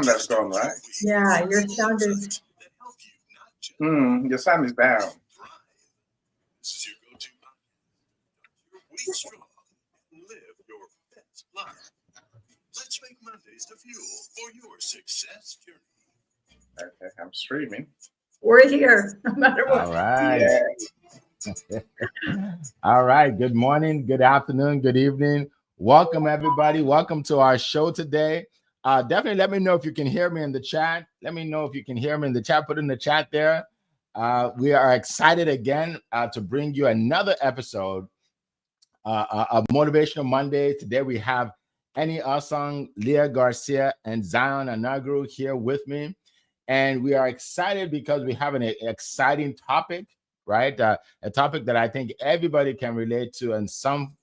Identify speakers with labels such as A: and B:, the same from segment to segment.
A: That's going right.
B: Yeah, your sound is.
A: Your sound is down. Okay, I'm streaming.
B: We're here, no matter
C: All
B: what.
C: right.
A: Yeah.
C: All right. Good morning, good afternoon, good evening. Welcome, everybody. Welcome to our show today. Definitely let me know if you can hear me in the chat. Let me know if you can hear me in the chat. Put in the chat there. We are excited again to bring you another episode of Motivational Monday. Today we have Annie Asong, Leah Garcia, and Zion Anagru here with me. And we are excited because we have an exciting topic, right? A topic that I think everybody can relate to in some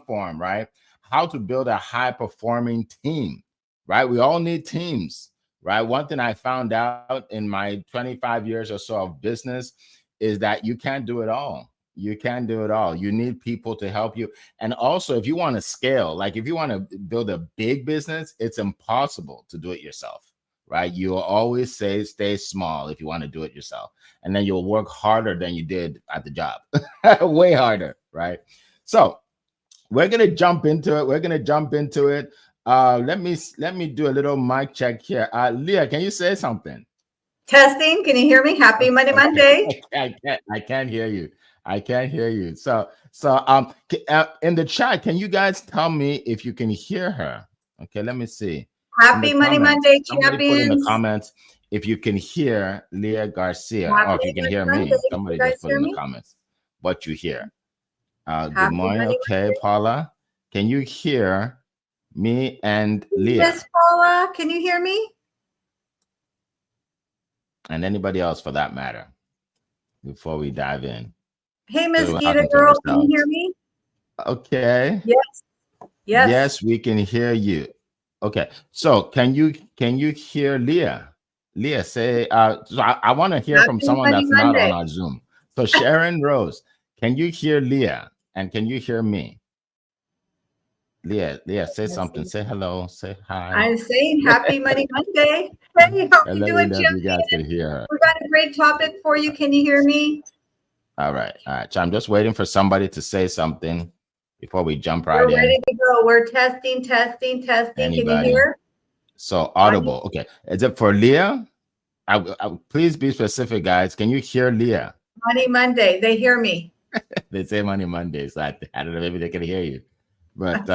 C: form, right? How to build a high-performing team, right? We all need teams, right? One thing I found out in my 25 years or so of business is that you can't do it all. You can't do it all. You need people to help you. And also, if you want to scale, like if you want to build a big business, it's impossible to do it yourself, right? You'll always say stay small if you want to do it yourself. And then you'll work harder than you did at the job, way harder, right? So we're going to jump into it. Let me do a little mic check here. Leah, can you say something?
B: Testing. Can you hear me? Happy Monday,
C: Okay.
B: Monday.
C: I can't hear you. I can't hear you. So in the chat, can you guys tell me if you can hear her? Okay, let me see.
B: Happy Monday, Monday,
C: Somebody put in the
B: champions.
C: comments if you can hear Leah Garcia,
B: Happy
C: or if you can hear
B: Monday.
C: me.
B: You
C: Somebody
B: guys
C: just put
B: hear
C: in the
B: me?
C: comments what you hear. Good
B: Happy
C: morning.
B: Monday,
C: Okay,
B: Monday.
C: Paula, can you hear me and Leah?
B: Miss Paula, can you hear me?
C: And anybody else for that matter, before we dive in.
B: Hey, Miss
C: We're
B: Gita
C: talking to
B: girl, can you
C: ourselves.
B: hear me?
C: Okay.
B: Yes.
C: Yes, we can hear you. Okay. So can you hear Leah? Leah, say so I want to hear from
B: Happy
C: someone
B: Monday,
C: that's not on
B: Monday.
C: our Zoom. So Sharon Rose, can you hear Leah? And can you hear me? Leah, say
B: Let's
C: something.
B: see.
C: Say hello. Say hi.
B: I'm saying happy Monday, Monday. Hey, how are you
C: Let
B: doing,
C: me know if you guys
B: champion?
C: can hear her.
B: We got a great topic for you. Can you hear me?
C: All right. So I'm just waiting for somebody to say something before we jump right
B: We're ready
C: in.
B: to go. We're testing.
C: Anybody?
B: Can you hear?
C: So audible. Okay. Is it for Leah? Please be specific, guys. Can you hear Leah?
B: Monday. They hear me.
C: They say Monday, so I don't know. Maybe they can hear you, but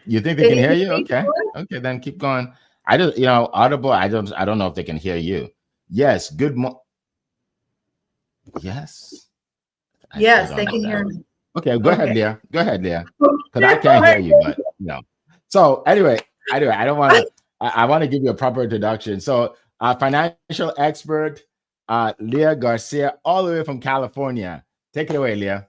C: you think they
B: Can
C: can
B: you
C: hear
B: hear
C: you?
B: me?
C: Okay, then keep going. I just, audible. I don't know if they can hear you. Yes. Good morning. Yes.
B: Yes, they can hear me.
C: Okay, go ahead, Leah. Go ahead, Leah. Because I
B: Go
C: can't hear
B: ahead.
C: you, but So anyway, I don't want to. I want to give you a proper introduction. So, financial expert, Leah Garcia, all the way from California. Take it away, Leah.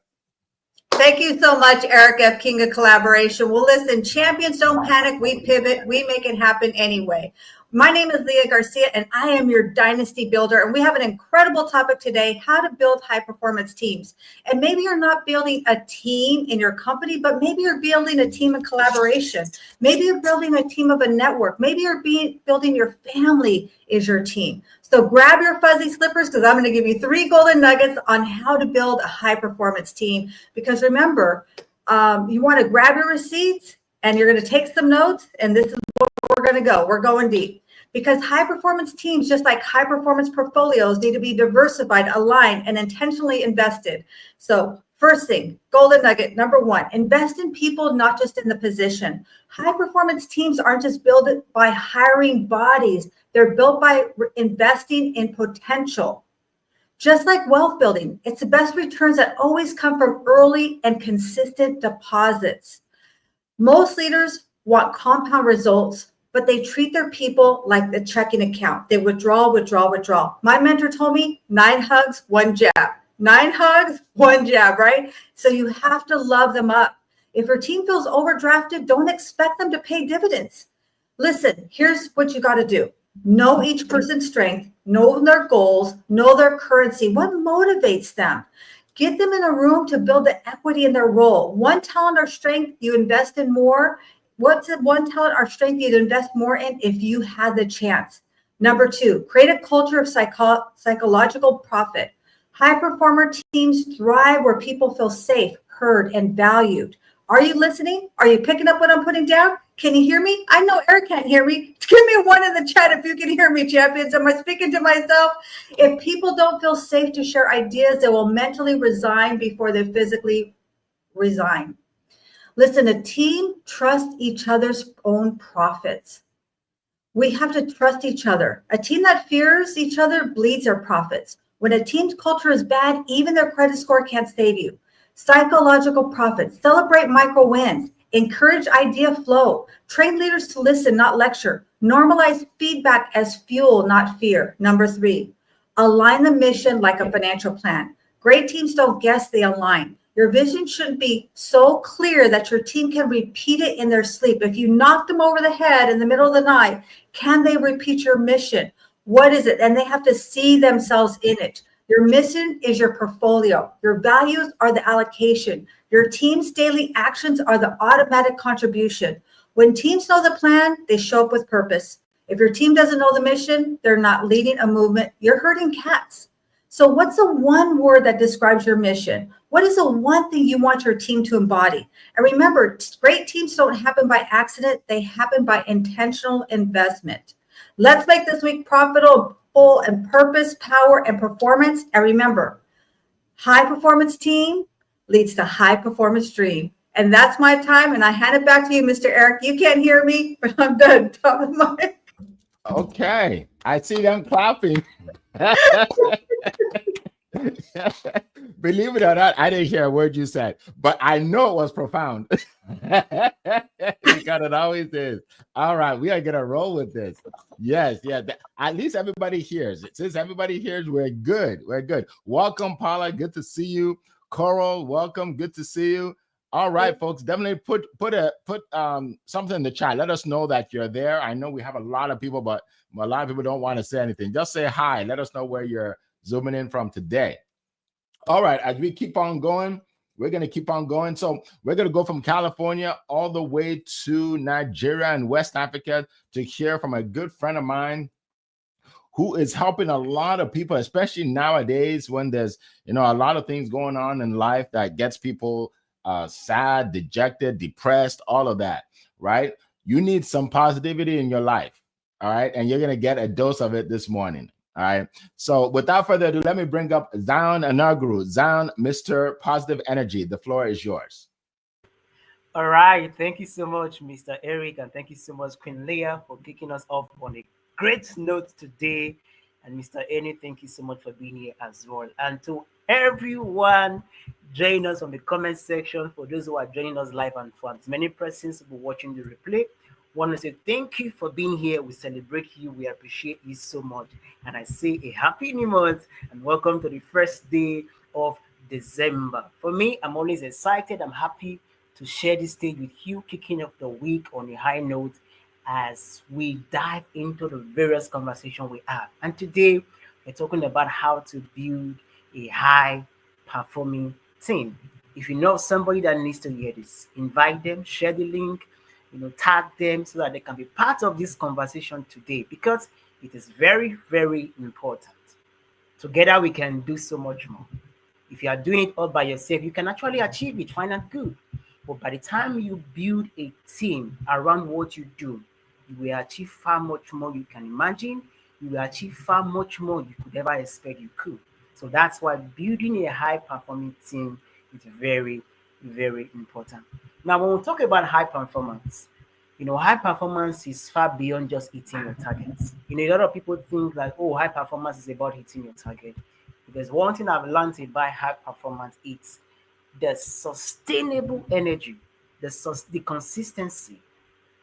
B: Thank you so much, Eric F. King of Collaboration. Well, listen, champions don't panic. We pivot. We make it happen anyway. My name is Leah Garcia, and I am your dynasty builder. And we have an incredible topic today, how to build high-performance teams. And maybe you're not building a team in your company, but maybe you're building a team of collaboration. Maybe you're building a team of a network. Maybe you're building your family is your team. So grab your fuzzy slippers, because I'm going to give you 3 golden nuggets on how to build a high-performance team. Because remember, you want to grab your receipts, and you're going to take some notes, and this is where we're going to go. We're going deep. Because high-performance teams, just like high-performance portfolios, need to be diversified, aligned, and intentionally invested. So first thing, golden nugget, number 1, invest in people, not just in the position. High-performance teams aren't just built by hiring bodies. They're built by investing in potential. Just like wealth building, it's the best returns that always come from early and consistent deposits. Most leaders want compound results, but they treat their people like the checking account. They withdraw. My mentor told me 9 hugs, 1 jab. 9 hugs, 1 jab, right? So you have to love them up. If your team feels overdrafted, don't expect them to pay dividends. Listen, here's what you got to do. Know each person's strength, know their goals, know their currency. What motivates them? Get them in a room to build the equity in their role. One talent or strength you invest in more, What's the one talent or strength you'd invest more in if you had the chance? Number two, create a culture of psychological profit. High performer teams thrive where people feel safe, heard, and valued. Are you listening? Are you picking up what I'm putting down? Can you hear me? I know Eric can't hear me. Give me a one in the chat if you can hear me, champions. Am I speaking to myself? If people don't feel safe to share ideas, they will mentally resign before they physically resign. Listen, a team trusts each other's own profits. We have to trust each other. A team that fears each other bleeds their profits. When a team's culture is bad, even their credit score can't save you. Psychological profits. Celebrate micro wins. Encourage idea flow. Train leaders to listen, not lecture. Normalize feedback as fuel, not fear. Number three, align the mission like a financial plan. Great teams don't guess, they align. Your vision should be so clear that your team can repeat it in their sleep. If you knock them over the head in the middle of the night, can they repeat your mission? What is it? And they have to see themselves in it. Your mission is your portfolio. Your values are the allocation. Your team's daily actions are the automatic contribution. When teams know the plan, they show up with purpose. If your team doesn't know the mission, they're not leading a movement. You're herding cats. So what's the one word that describes your mission? What is the one thing you want your team to embody? And remember, great teams don't happen by accident. They happen by intentional investment. Let's make this week profitable and purpose, power, and performance. And remember, high performance team leads to high performance dream. And that's my time. And I hand it back to you, Mr. Eric. You can't hear me, but I'm done. Top of my.
C: Okay, I see them clapping. Believe it or not, I didn't hear a word you said, but I know it was profound. Because it always is. All right, we are gonna roll with this. Yes, yeah. At least everybody hears it. Since everybody hears, we're good. We're good. Welcome, Paula. Good to see you. Coral, welcome. Good to see you. All right, folks. Definitely put something in the chat. Let us know that you're there. I know we have a lot of people, but a lot of people don't want to say anything. Just say hi. Let us know where you're zooming in from today. All right, as we keep on going, we're going to keep on going. So we're going to go from California all the way to Nigeria and West Africa to hear from a good friend of mine who is helping a lot of people, especially nowadays when there's, a lot of things going on in life that gets people sad, dejected, depressed, all of that, right? You need some positivity in your life, all right? And you're going to get a dose of it this morning. All right. So without further ado, let me bring up Zion Anaguru. Zion, Mr. Positive Energy. The floor is yours.
D: All right. Thank you so much, Mr. Eric. And thank you so much, Queen Leah, for kicking us off on a great note today. And Mr. Ernie, thank you so much for being here as well. And to everyone joining us on the comment section, for those who are joining us live and for as many persons who are watching the replay, want to say thank you for being here. We celebrate you. We appreciate you so much. And I say a happy new month and welcome to the first day of December. For me, I'm always excited. I'm happy to share this stage with you, kicking off the week on a high note as we dive into the various conversations we have. And today, we're talking about how to build a high-performing team. If you know somebody that needs to hear this, invite them, share the link, tag them so that they can be part of this conversation today because it is very, very important. Together, we can do so much more. If you are doing it all by yourself, you can actually achieve it, fine and good. But by the time you build a team around what you do, you will achieve far much more you can imagine. You will achieve far much more you could ever expect you could. So that's why building a high-performing team is very, very important. Now, when we talk about high performance, high performance is far beyond just hitting your targets. A lot of people think that, high performance is about hitting your target. If there's one thing I've learned about high performance, it's the sustainable energy, the consistency,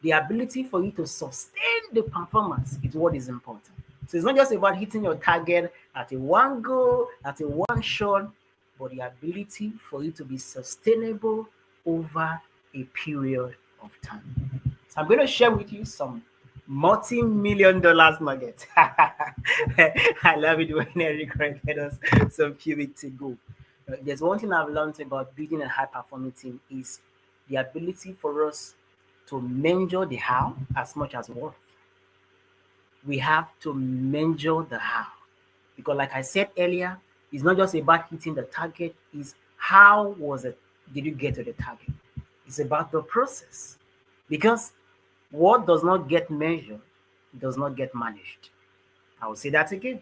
D: the ability for you to sustain the performance is what is important. So it's not just about hitting your target at a one go, at a one shot, but the ability for you to be sustainable over a period of time. So I'm going to share with you some multi-million-dollar nuggets. I love it when Eric corrected us some few weeks ago. There's one thing I've learned about building a high-performing team is the ability for us to measure the how as much as worth. We have to measure the how. Because like I said earlier, it's not just about hitting the target, it's how was it, did you get to the target? It's about the process. Because what does not get measured does not get managed. I will say that again.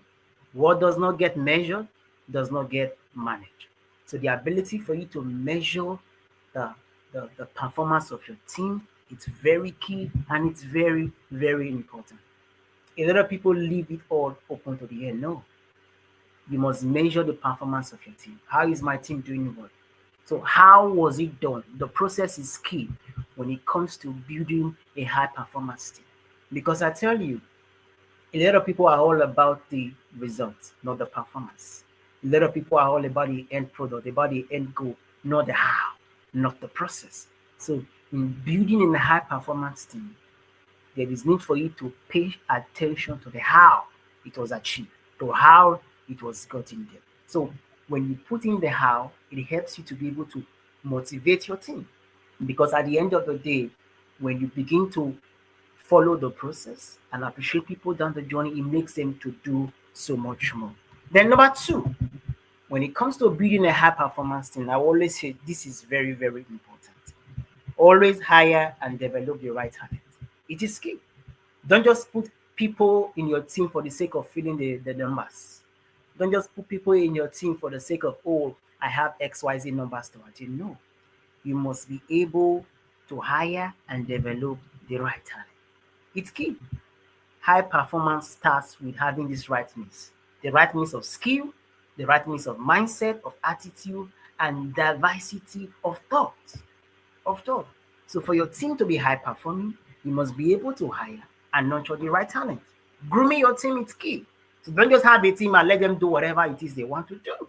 D: What does not get measured does not get managed. So the ability for you to measure the, the performance of your team, it's very key and it's very, very important. A lot of people leave it all open to the end. No, you must measure the performance of your team. How is my team doing work? So how was it done? The process is key when it comes to building a high performance team. Because I tell you, a lot of people are all about the results, not the performance. A lot of people are all about the end product, about the end goal, not the how, not the process. So in building a high performance team, there is need for you to pay attention to the how it was achieved, to how it was gotten there. So when you put in the how, it helps you to be able to motivate your team. Because at the end of the day, when you begin to follow the process and appreciate people down the journey, it makes them to do so much more. Then number two, when it comes to building a high performance team, I always say this is very, very important. Always hire and develop the right talent. It is key. Don't just put people in your team for the sake of filling the numbers. Don't just put people in your team for the sake of, oh, I have XYZ numbers to attain. No, you must be able to hire and develop the right talent. It's key. High performance starts with having this right mix. The right mix of skill, the right mix of mindset, of attitude, and diversity of thought. Of thought. So for your team to be high performing, you must be able to hire and nurture the right talent. Grooming your team is key. So don't just have a team and let them do whatever it is they want to do.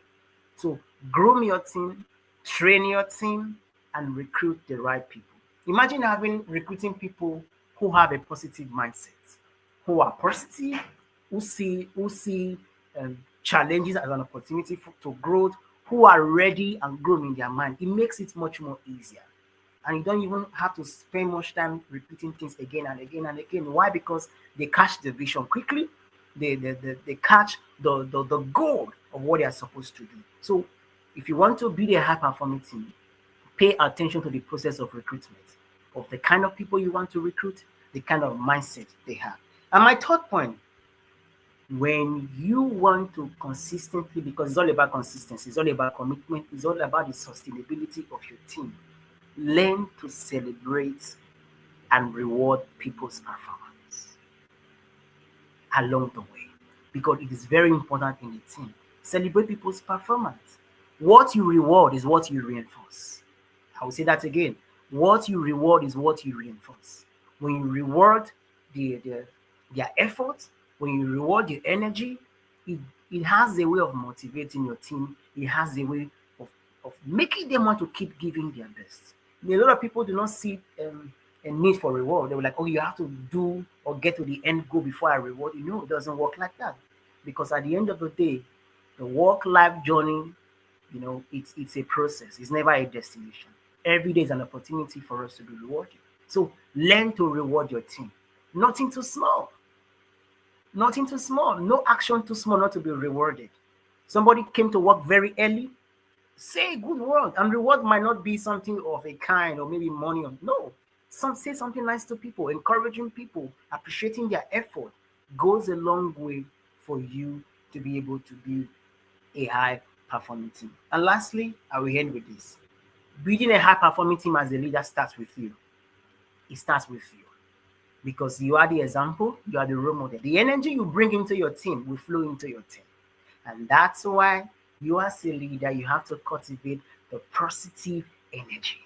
D: So groom your team, train your team, and recruit the right people. Imagine having recruiting people who have a positive mindset, who are positive, who see challenges as an opportunity to growth, who are ready and grown in their mind. It makes it much more easier. And you don't even have to spend much time repeating things again and again and again. Why? Because they catch the vision quickly. They catch the goal of what they are supposed to do. So if you want to be a high performing team, pay attention to the process of recruitment, of the kind of people you want to recruit, the kind of mindset they have. And my third point, when you want to consistently, because it's all about consistency, it's all about commitment, it's all about the sustainability of your team, learn to celebrate and reward people's performance along the way, because it is very important in the team. Celebrate people's performance. What you reward is what you reinforce. I will say that again. What you reward is what you reinforce. When you reward their effort, when you reward the energy, it has a way of motivating your team. It has a way of making them want to keep giving their best. A lot of people do not see a need for reward. They were like, oh, you have to do or get to the end goal before I reward you. No, it doesn't work like that. Because at the end of the day, the work-life journey, it's a process. It's never a destination. Every day is an opportunity for us to be rewarded. So learn to reward your team. Nothing too small. Nothing too small. No action too small not to be rewarded. Somebody came to work very early. Say a good word, and reward might not be something of a kind or maybe money. No, say something nice to people, encouraging people, appreciating their effort goes a long way for you to be able to build a high performing team. And lastly, I will end with this. Building a high performing team as a leader starts with you. It starts with you because you are the example, you are the role model. The energy you bring into your team will flow into your team. And that's why you as a leader, you have to cultivate the positive energy.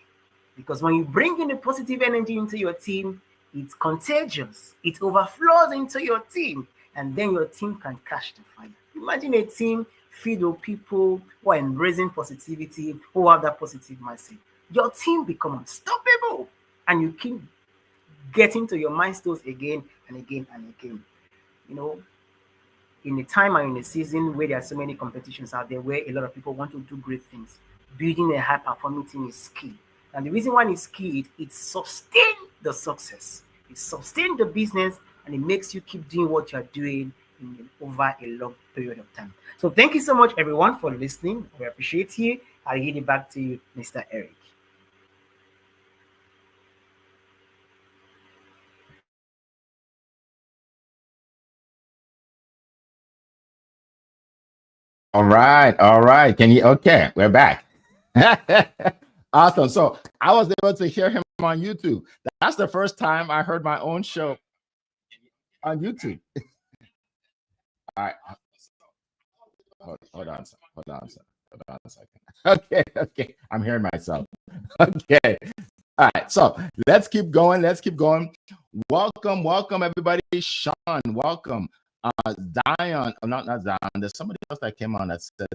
D: Because when you bring in the positive energy into your team, it's contagious. It overflows into your team. And then your team can catch the fire. Imagine a team filled with people who are embracing positivity, who have that positive mindset. Your team become unstoppable. And you keep getting to your milestones again and again and again. In a time and in a season where there are so many competitions out there, where a lot of people want to do great things, building a high performing team is key. And the reason why it's key, it sustains the success. It sustains the business and it makes you keep doing what you're doing over a long period of time. So thank you so much, everyone, for listening. We appreciate you. I'll give it back to you, Mr. Eric.
C: All right, all right. Can you? Okay, we're back. Awesome. So I was able to hear him on YouTube. That's the first time I heard my own show on YouTube. All right. Hold on, hold on, hold on a second. Okay, okay. I'm hearing myself. Okay. All right. So let's keep going. Let's keep going. Welcome, welcome, everybody. Sean, welcome. Zion, not Zion. There's somebody else that came on that said,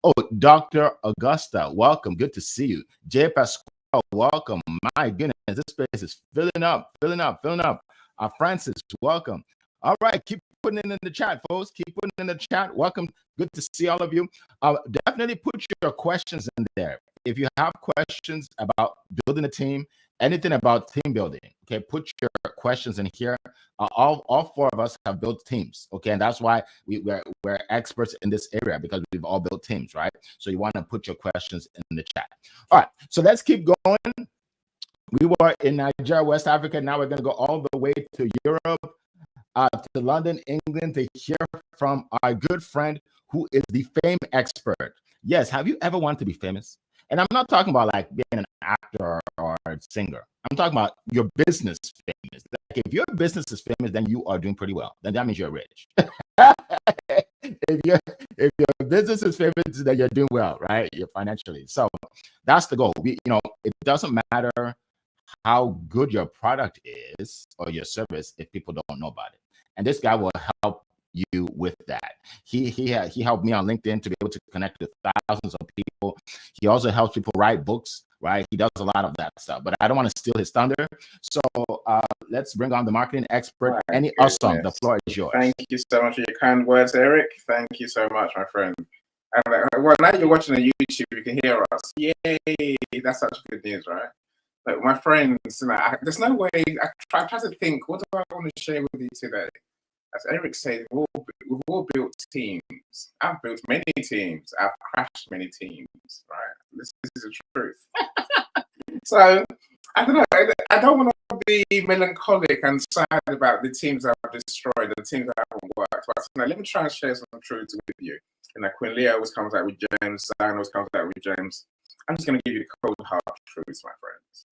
C: oh, Dr. Augusta, welcome. Good to see you. Jay Pasquale, welcome. My goodness, this space is filling up, filling up, filling up. Francis, welcome. All right, keep putting it in the chat, folks. Keep putting it in the chat. Welcome. Good to see all of you. Definitely put your questions in there. If you have questions about building a team, anything about team building, okay, put your questions in here. All four of us have built teams, okay, and that's why we're experts in this area, because we've all built teams, right? So you want to put your questions in the chat. All right, so let's keep going. We were in Nigeria, West Africa. Now we're going to go all the way to Europe, to London, England, to hear from our good friend who is the fame expert. Yes, have you ever wanted to be famous? And I'm not talking about like being an actor or a singer. I'm talking about your business famous. Like if your business is famous, then you are doing pretty well. Then that means you're rich. if your business is famous, then you're doing well, right? You're financially. So that's the goal. It doesn't matter how good your product is or your service if people don't know about it. And this guy will help you with that. He helped me on LinkedIn to be able to connect with thousands of people. He also helps people write books, right? He does a lot of that stuff, but I don't want to steal his thunder. So let's bring on the marketing expert. Any awesome, the floor is yours.
A: Thank you so much for your kind words, Eric. Thank you so much, my friend. And well, now you're watching on YouTube, you can hear us. Yay! That's such good news, right? But my friends, there's no way. I try to think, what do I want to share with you today? As Eric said, we've all built teams. I've built many teams. I've crashed many teams, right? This is the truth. So, I don't know. I don't want to be melancholic and sad about the teams I've destroyed, the teams that haven't worked. But let me try and share some truths with you. Queen Leah always comes out with James, Zion always comes out with James. I'm just going to give you the cold hard truths, my friends.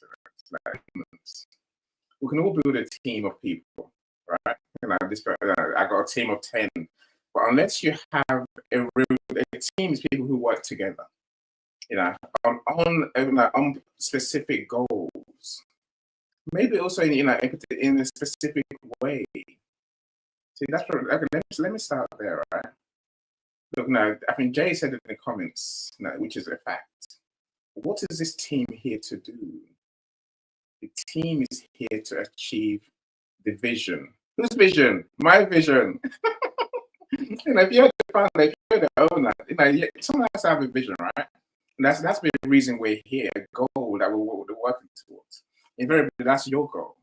A: We can all build a team of people, right? I got a team of 10, but unless you have a team of people who work together, on specific goals, maybe also in a specific way. See, that's what. Okay, let me start there, right? Look, now I think Jay said it in the comments, which is a fact. What is this team here to do? The team is here to achieve the vision. Whose vision? My vision. If you're the founder, if you're the owner, someone has to have a vision, right? And that's the reason we're here, a goal that we're working towards. Invariably, that's your goal.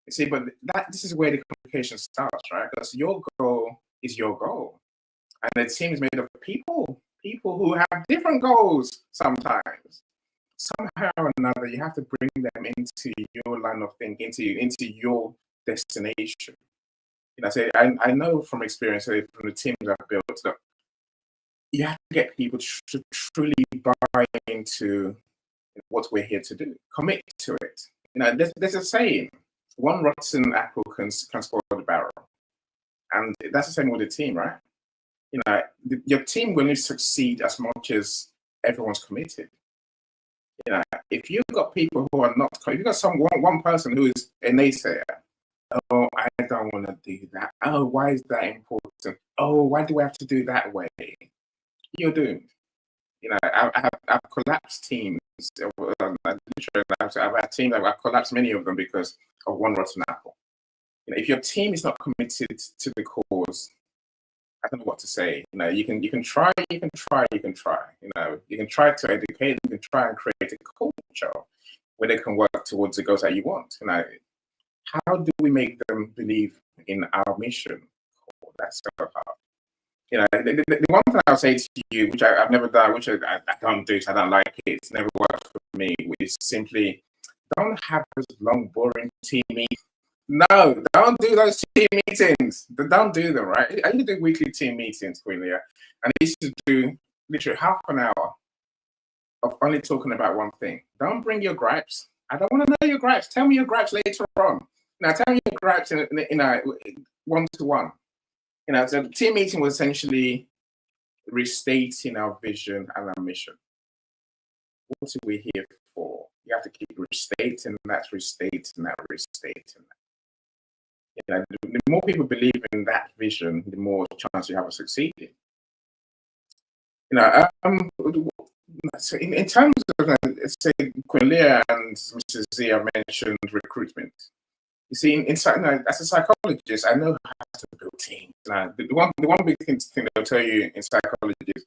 A: You see, but this is where the complication starts, right? Because your goal is your goal. And the team is made of people who have different goals sometimes. Somehow or another, you have to bring them into your line of thinking, into your destination. I know from experience, from the teams I've built, that you have to get people to truly buy into what we're here to do, commit to it. There's a saying: one rotten apple can spoil the barrel, and that's the same with the team, right? Your team will only succeed as much as everyone's committed. If you've got people who are not, if you've got one person who is a naysayer, oh, I don't want to do that. Oh, why is that important? Oh, why do we have to do that way? You're doomed. I've collapsed teams. Literally, I've had teams. I've collapsed many of them because of one rotten apple. If your team is not committed to the cause, I don't know what to say. You can try. You can try to educate. You can try and create a culture. where they can work towards the goals that you want. How do we make them believe in our mission? Oh, that's so hard. The one thing I'll say to you, which I've never done, which I don't do, so I don't like it, it's never worked for me, is simply don't have those long, boring team meetings. No, don't do those team meetings. Don't do them, right? I used to do weekly team meetings, Queen Leah, and I used to do literally half an hour of only talking about one thing. Don't bring your gripes. I don't want to know your gripes. Tell me your gripes later on. Now, tell me your gripes in one-to-one. So the team meeting was essentially restating our vision and our mission. What are we here for? You have to keep restating that, restating that, restating that. The more people believe in that vision, the more chance you have of succeeding. So in terms of, say, Queen Leah and Mrs. Z have mentioned recruitment. You see, as a psychologist, I know how to build teams. The one big thing they'll tell you in psychology is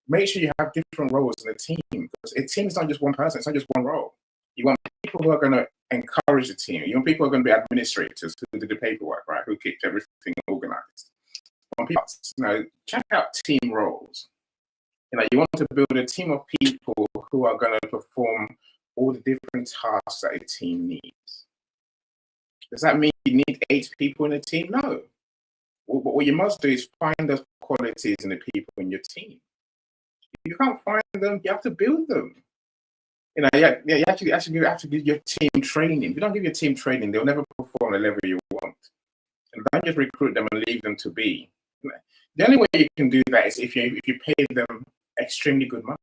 A: make sure you have different roles in a team, because a team is not just one person, it's not just one role. You want people who are going to encourage the team. You want people who are going to be administrators who do the paperwork, right? Who keep everything organized. Check out team roles. You want to build a team of people who are going to perform all the different tasks that a team needs. Does that mean you need 8 people in a team? No. What you must do is find those qualities in the people in your team. If you can't find them, you have to build them. You actually have to give your team training. If you don't give your team training, they'll never perform the level you want. And don't just recruit them and leave them to be. The only way you can do that is if you pay them extremely good money.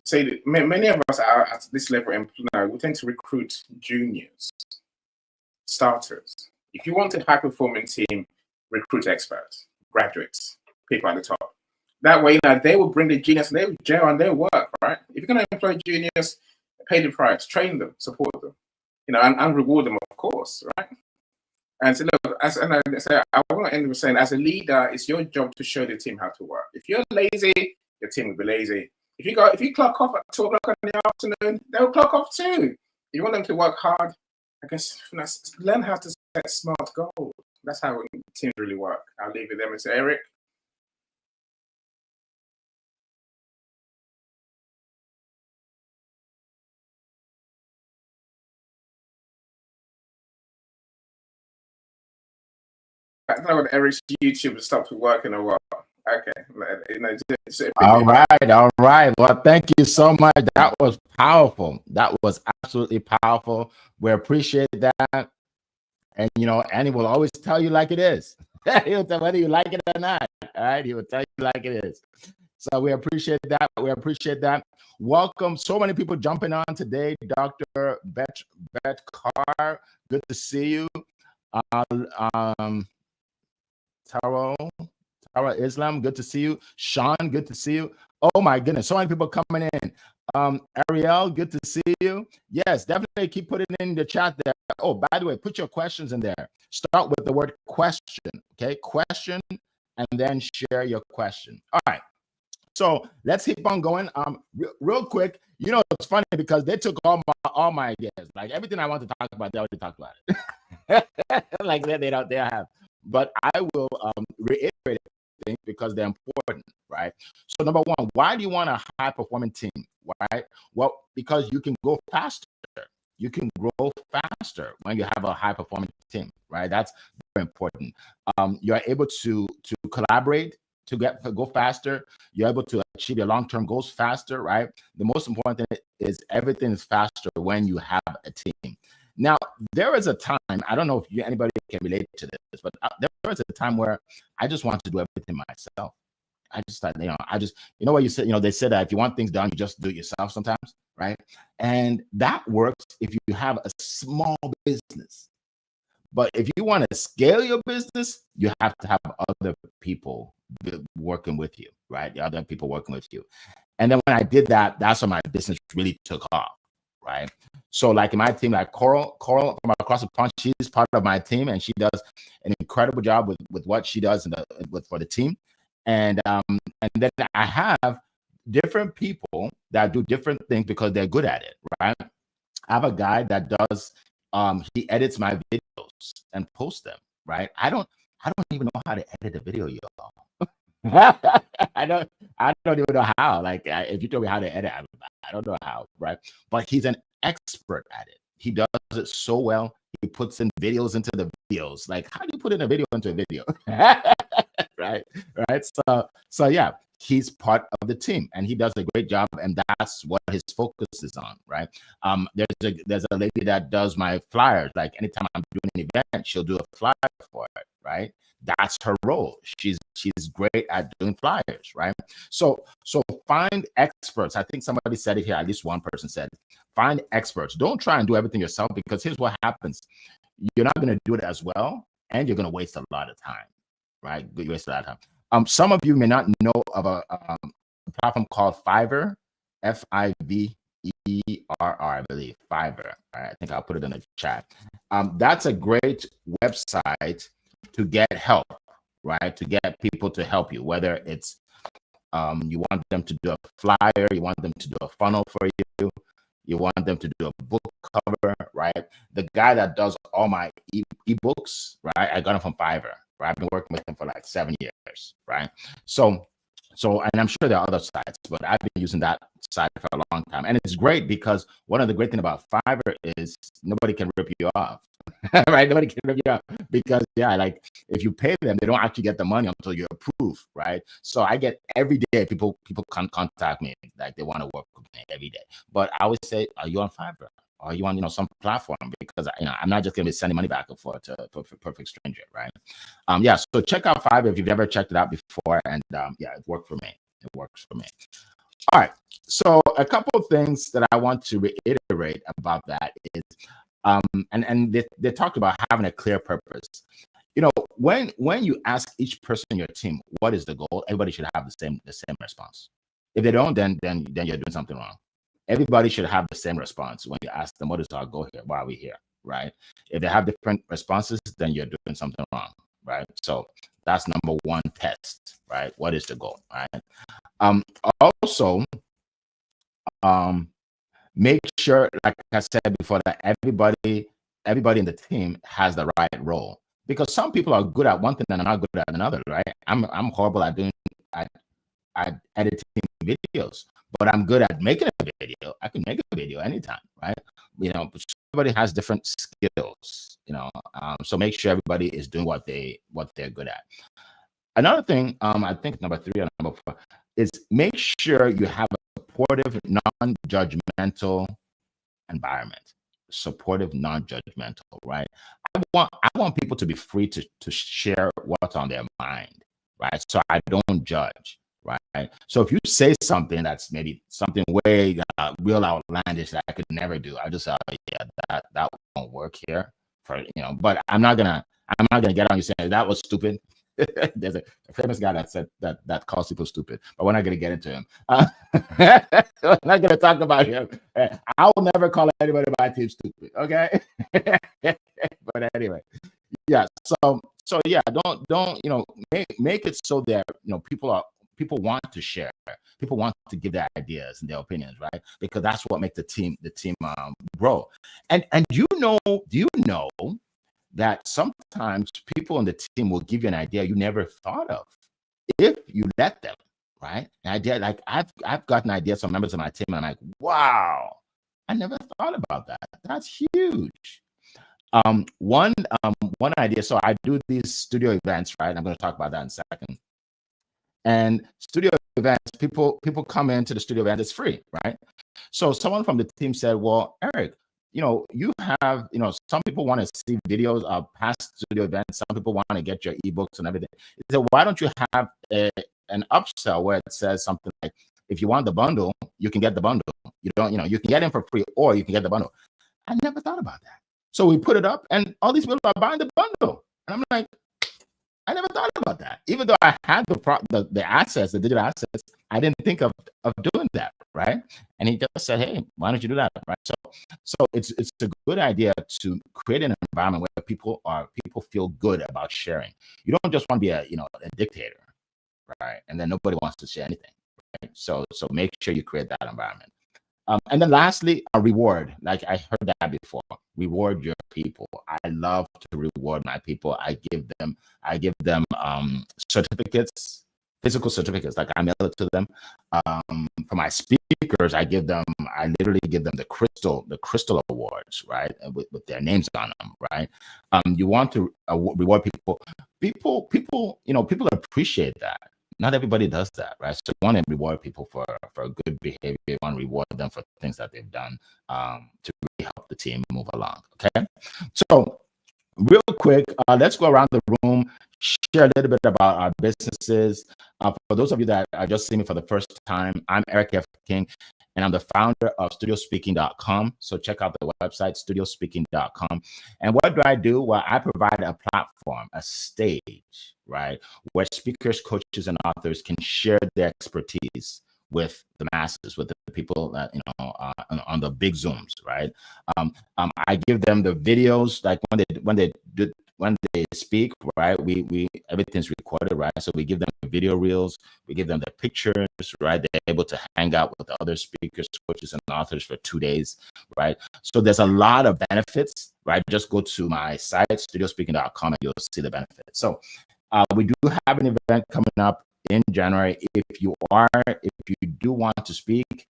A: Say that many of us are at this level, we tend to recruit juniors, starters. If you want a high-performing team, recruit experts, graduates, people at the top. That way, they will bring the genius and they will gel on their work, right? If you're going to employ juniors, pay the price, train them, support them, and reward them, of course, right? And so, look, I want to end with saying, as a leader, it's your job to show the team how to work. If you're lazy, your team will be lazy. If you clock off at 2 o'clock in the afternoon, they'll clock off too. If you want them to work hard, I guess learn how to set smart goals. That's how teams really work. I'll leave it there, Mr. Eric. I don't know when Eric's YouTube stopped working or what. Okay.
C: All right. Well, thank you so much. That was powerful. That was absolutely powerful. We appreciate that. And, Annie will always tell you like it is. He'll tell whether you like it or not. All right. He will tell you like it is. So we appreciate that. Welcome. So many people jumping on today. Dr. Bet Carr, good to see you. Tara Islam, good to see you. Sean, good to see you. Oh my goodness, so many people coming in. Ariel, good to see you. Yes, definitely keep putting in the chat there. Oh, by the way, put your questions in there. Start with the word question, okay? Question, and then share your question. All right. So let's keep on going. Real quick, it's funny because they took all my ideas. Like everything I want to talk about, they already talked about it. Like they have. But I will reiterate things because they're important, right? So number one, why do you want a high-performing team, right? Well, because you can go faster. You can grow faster when you have a high-performing team, right? That's very important. You're able to collaborate to go faster. You're able to achieve your long-term goals faster, right? The most important thing is everything is faster when you have a team. Now, there is a time, I don't know if anybody can relate to this, but there was a time where I just wanted to do everything myself. I just thought, what you said, they said that if you want things done, you just do it yourself sometimes, right? And that works if you have a small business. But if you want to scale your business, you have to have other people working with you, right? The other people working with you. And then when I did that, that's when my business really took off, right? So like in my team, like Coral from across the pond, she's part of my team and she does an incredible job with what she does for the team. And then I have different people that do different things because they're good at it, right? I have a guy that does he edits my videos and posts them, right? I don't even know how to edit a video, y'all. I don't I don't even know how. Like if you told me how to edit, I don't know how, right? But he's an expert at it. He does it so well. He puts in videos into the videos. Like, how do you put in a video into a video? right, right. So yeah, he's part of the team, and he does a great job, and that's what his focus is on, right? There's a lady that does my flyers. Like anytime I'm doing an event, she'll do a flyer for it, right? That's her role. She's great at doing flyers, right? So find experts. I think somebody said it here. At least one person said it. Find experts. Don't try and do everything yourself, because here's what happens: you're not going to do it as well, and you're going to waste a lot of time, right? You waste a lot of time. Some of you may not know of a platform called Fiverr, Fiverr, I believe. Fiverr. Right? I think I'll put it in the chat. That's a great website to get help, right? To get people to help you, whether it's you want them to do a flyer, you want them to do a funnel for you, you want them to do a book cover, right? The guy that does all my ebooks, right? I got him from Fiverr, right? I've been working with him for like 7 years, right? So, and I'm sure there are other sites, but I've been using that site for a long time. And it's great because one of the great things about Fiverr is nobody can rip you off. Right? Nobody can rip you off because like if you pay them, they don't actually get the money until you approve, right? So I get every day people can contact me, like they want to work with me every day. But I always say, are you on Fiverr? Or are you on some platform? Because I'm not just gonna be sending money back and forth to a perfect stranger, right? So check out Fiverr if you've never checked it out before, and it worked for me. It works for me. All right. So a couple of things that I want to reiterate about that is and they talked about having a clear purpose. When you ask each person in your team what is the goal, everybody should have the same response. If they don't, then you're doing something wrong. Everybody should have the same response when you ask them what is our goal here, why are we here, right? If they have different responses, then you're doing something wrong, right? So that's number one test, right? What is the goal, right? Also, make sure, like I said before, that everybody in the team has the right role, because some people are good at one thing and are not good at another, right? I'm horrible at editing videos, but I'm good at making a video. I can make a video anytime, right? Everybody has different skills, so make sure everybody is doing what they're good at. Another thing, I think number 3 or number 4 is make sure you have a supportive, non-judgmental environment. Supportive, non-judgmental, right? I want people to be free to share what's on their mind, right? So I don't judge, right? So if you say something that's maybe something way real outlandish that I could never do, I just say, oh, yeah, that won't work here, but I'm not gonna get on you saying that was stupid. There's a famous guy that said that calls people stupid, but we're not going to get into him. We're not going to talk about him. I will never call anybody on my team stupid, okay? But anyway, yeah. So yeah, don't make it so that people want to share, people want to give their ideas and their opinions, right? Because that's what makes the team grow. And do you know that sometimes people on the team will give you an idea you never thought of if you let them, right? An idea, like I've gotten ideas from members of my team, and I'm like, wow, I never thought about that. That's huge. One idea. So I do these studio events, right? I'm going to talk about that in a second. And studio events, people come into the studio event, it's free, right? So someone from the team said, well, Eric, you have, some people want to see videos of past studio events. Some people want to get your ebooks and everything. He said, why don't you have an upsell where it says something like, if you want the bundle, you can get the bundle. You can get it for free, or you can get the bundle. I never thought about that. So we put it up, and all these people are buying the bundle. And I'm like, I never thought about that. Even though I had the assets, the digital assets, I didn't think of doing that, right? And he just said, hey, why don't you do that, right? So it's a good idea to create an environment where people feel good about sharing. You don't just want to be a dictator, right? And then nobody wants to share anything, So make sure you create that environment. And then lastly, a reward. Like I heard that before. Reward your people. I love to reward my people. I give them certificates, physical certificates. Like I mail it to them. For my speakers, I literally give them the crystal awards, right, with their names on them, right. You want to reward people. People appreciate that. Not everybody does that, right? So you want to reward people for good behavior. You want to reward them for things that they've done to really help the team move along. Okay, so real quick, let's go around the room, share a little bit about our businesses. For those of you that are just seeing me for the first time, I'm Eric F. King, and I'm the founder of studiospeaking.com. So check out the website, studiospeaking.com. And what do I do? Well, I provide a platform, a stage, right, where speakers, coaches, and authors can share their expertise with the masses, with the people that on the big Zooms, right? I give them the videos, like when they speak, right? We everything's recorded, right? So we give them the video reels, we give them the pictures, right? They're able to hang out with other speakers, coaches, and authors for 2 days, right? So there's a lot of benefits, right? Just go to my site, studiospeaking.com, and you'll see the benefits. So we do have an event coming up in January. If you do want to speak,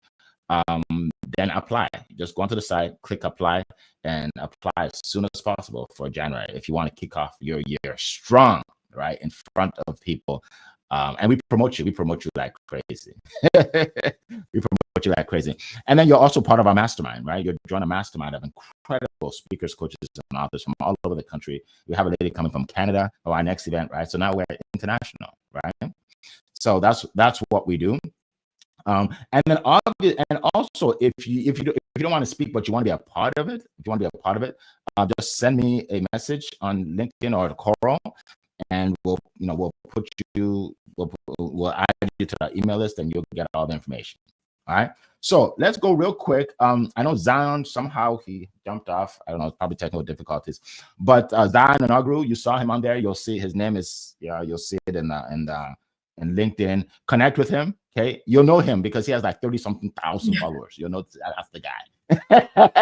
C: then apply. Just go onto the site, click apply, and apply as soon as possible for January if you want to kick off your year strong, right, in front of people. And we promote you like crazy. We promote you like crazy. And then you're also part of our mastermind, right? You're joining a mastermind of incredible speakers, coaches, and authors from all over the country. We have a lady coming from Canada for our next event, right? So now we're international, right? So that's what we do. And then also if you don't want to speak but you want to be a part of it, just send me a message on LinkedIn or Coral, and we'll add you to the email list, and you'll get all the information. All right. So let's go real quick. I know Zion, somehow he jumped off. I don't know, probably technical difficulties. But Zion Inaugural, you saw him on there. You'll see his name is, you'll see it in LinkedIn. Connect with him. Okay. You'll know him because he has like 30-something thousand followers. You'll know that's the guy.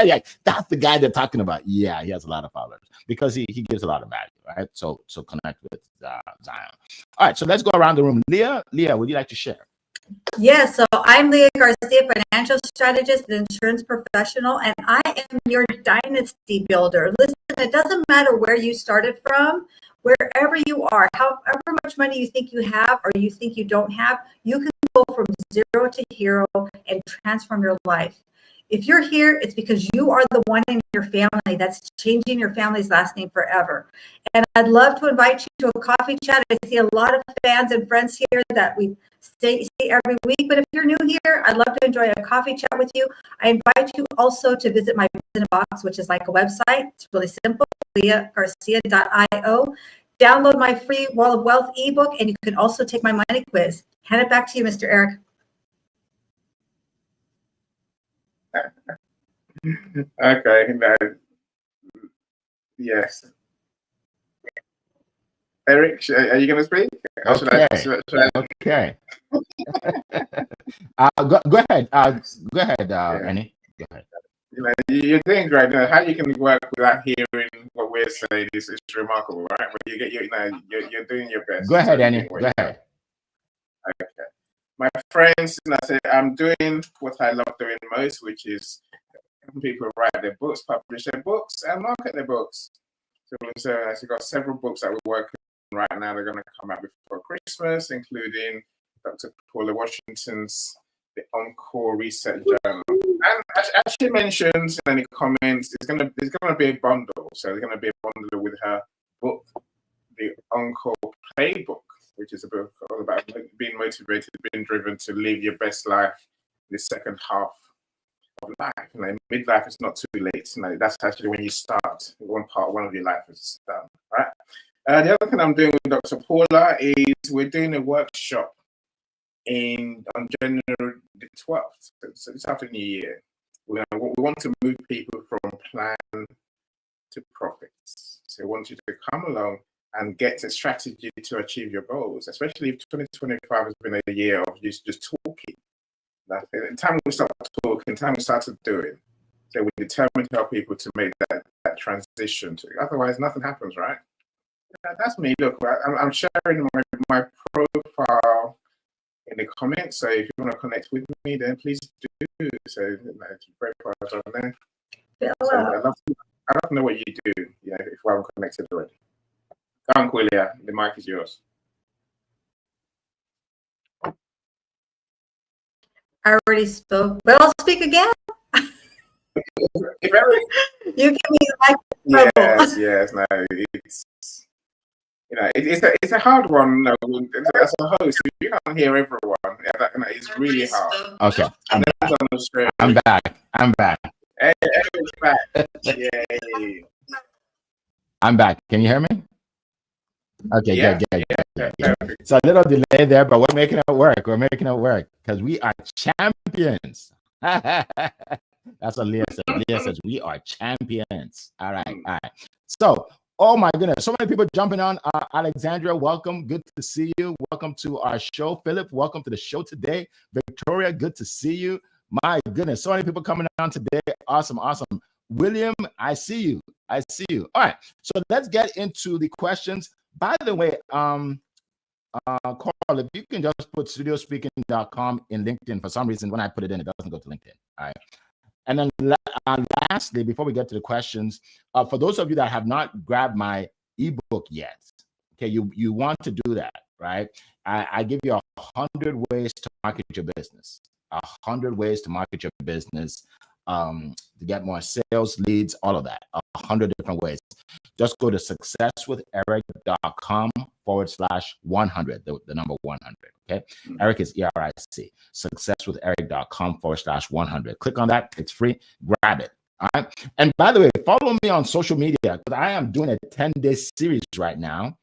C: Yeah, that's the guy they're talking about. Yeah, he has a lot of followers because he gives a lot of value, right? So connect with Zion. All right, so let's go around the room. Leah, would you like to share?
B: Yes, so I'm Leah Garcia, financial strategist and insurance professional, and I am your dynasty builder. Listen, it doesn't matter where you started from, wherever you are, however much money you think you have or you think you don't have, you can go from zero to hero and transform your life. If you're here, it's because you are the one in your family that's changing your family's last name forever. And I'd love to invite you to a coffee chat. I see a lot of fans and friends here that we see every week. But if you're new here, I'd love to enjoy a coffee chat with you. I invite you also to visit my business box, which is like a website. It's really simple, leahgarcia.io. Download my free Wall of Wealth ebook, and you can also take my money quiz. Hand it back to you, Mr. Eric.
A: Okay. Yes. Eric, are you going to speak?
C: Okay. Okay. Go ahead. Go ahead, Annie. Go ahead.
A: You're doing great. How you can work without hearing what we're saying is remarkable, right? But you're doing your best.
C: Go ahead, Annie. Go ahead.
A: Okay. My friends, I'm doing what I love doing most, which is helping people write their books, publish their books, and market their books. So I've got several books that we're working on right now. They're going to come out before Christmas, including Dr. Paula Washington's The Encore Reset Journal. And as she mentions in the comments, it's going to be a bundle. So there's going to be a bundle with her book, The Encore Playbook, which is a book all about being motivated, being driven to live your best life in the second half of life. Midlife is not too late. That's actually when you start. One of your life is done. Right. The other thing I'm doing with Dr. Paula is we're doing a workshop on January the 12th. So it's after New Year. We want to move people from plan to profits. So we want you to come along and get a strategy to achieve your goals, especially if 2025 has been a year of just talking. Like, the time we start talking, time we started doing. So we're determined to help people to make that transition. Otherwise, nothing happens, right? That's me. Look, I'm sharing my profile in the comments. So if you want to connect with me, then please do. So profiles on there. So I'd love to know what you do. You know, if we haven't connected already. Go on, Quilia. The mic is yours.
B: I already spoke, but I'll speak again. You give me the mic.
A: Yes. No, it's it's a hard one. As a host, you can't hear everyone. It's really hard.
C: Okay, I'm back.
A: Hey, everyone's back. Yay.
C: I'm back. Can you hear me? Okay,
A: Yeah.
C: Good. So a little delay there, but we're making it work. Because we are champions. That's what Leah said. Leah says we are champions. All right. So, oh my goodness, so many people jumping on. Alexandria, welcome. Good to see you. Welcome to our show. Philip, welcome to the show today. Victoria, good to see you. My goodness, so many people coming on today. Awesome. William, I see you. All right, so let's get into the questions. By the way, Carl, if you can just put studiospeaking.com in LinkedIn. For some reason, when I put it in, it doesn't go to LinkedIn. All right. And then lastly, before we get to the questions, for those of you that have not grabbed my ebook yet, okay, you want to do that, right? I give you 100 ways to market your business. 100 ways to market your business, to get more sales, leads, all of that. 100 different ways. Just go to successwitheric.com/100, the number 100. Okay. Eric is ERIC. Successwitheric.com/100. Click on that. It's free. Grab it. All right. And by the way, follow me on social media, because I am doing a 10-day series right now